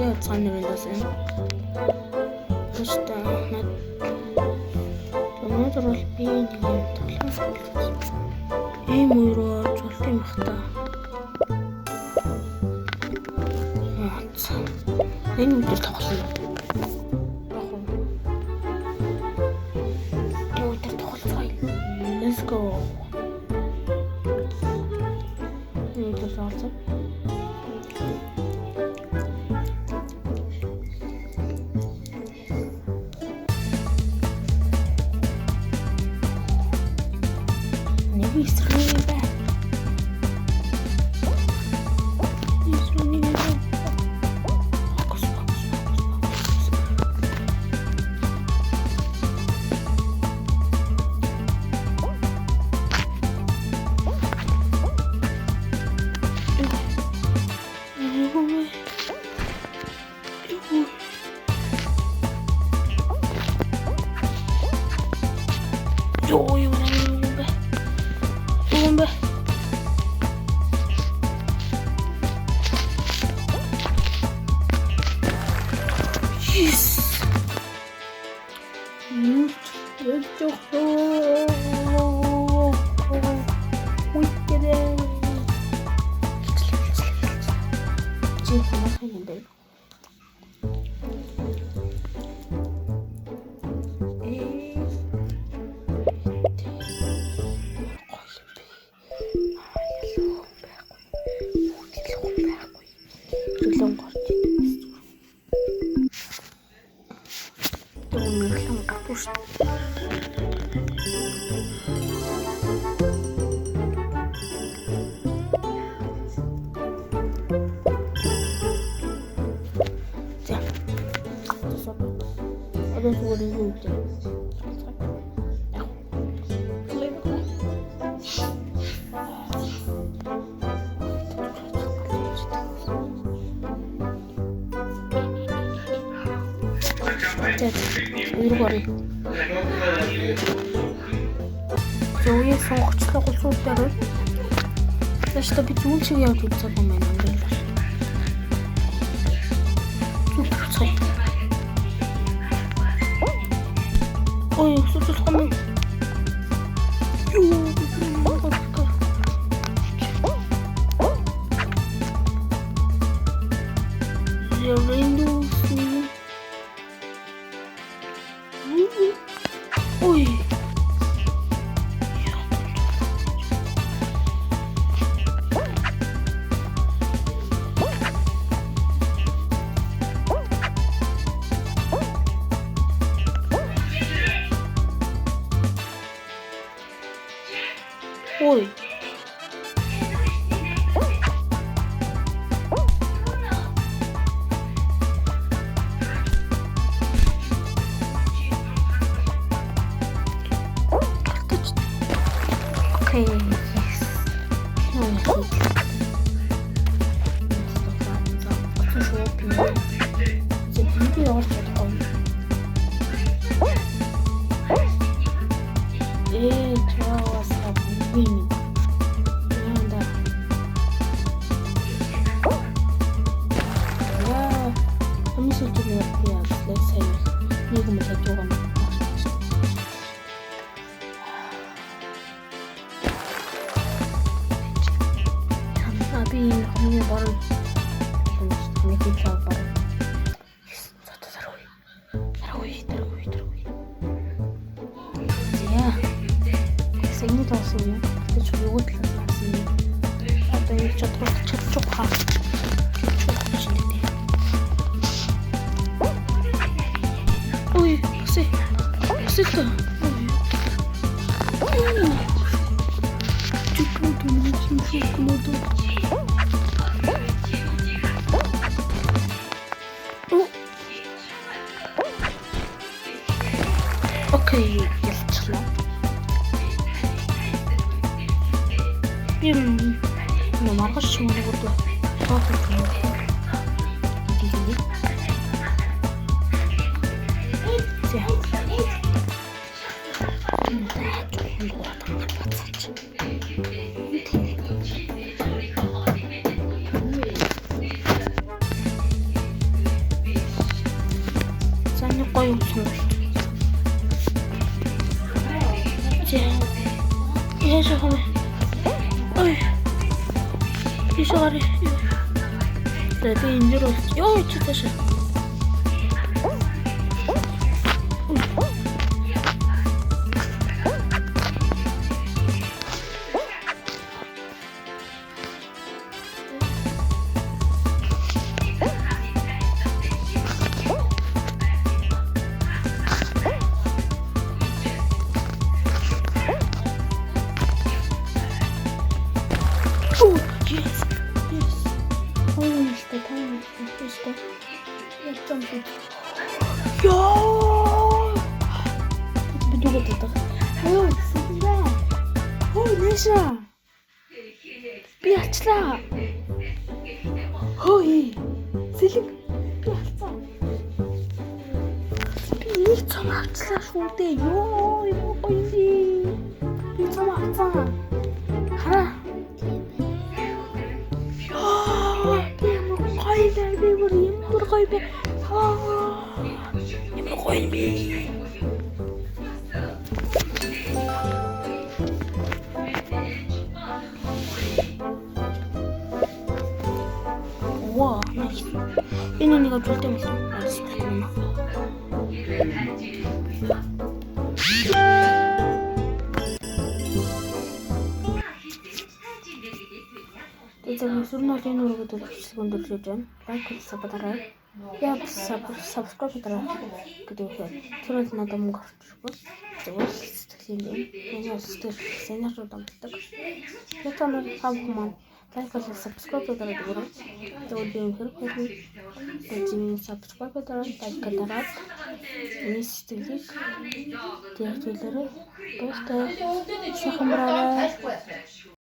Тэ цаанерэлсэн. Просто өнөөдөр бол би нэг юм тоглоом ийм өөрөө жолт юм бахта. Энэ өдөр тоглоно. Өдөр тоглоцгоо. Let's go. Өдөр тоглоцгоо. Зөөе сонгочлоо гуцуудаар л. Тэштэй би зүйл шиг явж үзэх юм байна юм байна. Ой, сүлжил хам. Юу. Ой. Ой. Okay, yes. Сегний тоосон юм. Тэгж юу л болсон юм. Одоо яг чадчих хаа. Ой, өсөй тоо. Окей, ялцлаа. Би маргаш юм уу гэдэг. гоё сонголт. Яаж яах вэ? Ой. Ишгаарэ. Тэгээд энэ дээр бол ёо чи таашаа. Ёо! Бидүүгээ даа. Оо, синда. Оо, нэша. Би ачлаа. Хөөе. Сэлэг би алцаа. Би нэг цом авчлаа шүү дээ. Ёо, юу гоё. Би цом авцаа. Хараа. Ёо, би гоё даа. Би бүр гоё би. Ямар гоё би. Вау, nice. Энэ нэг өдрөлтэй юм байна. Тэгээд сүрнөл энэ үргэлж өндөрж байна. Лайк хийсэбээрээ. Яа subscribe дараа гэдэг үү. Тэр нь надад мөнгө орчихгүй. Тэгвэл сэтгэлийн юм. Сэтгэл сценарий дамждаг. Тэгээд танаар хав маань лайк хийх subscribe дараа дөрөв. Тэгвэл би юм хэрэг хэлнэ. Тэгээд subscribe дараа лайк дараад энэ сэтгэлийг тэгээд төлөөрэй. Бостой сайхан бараа.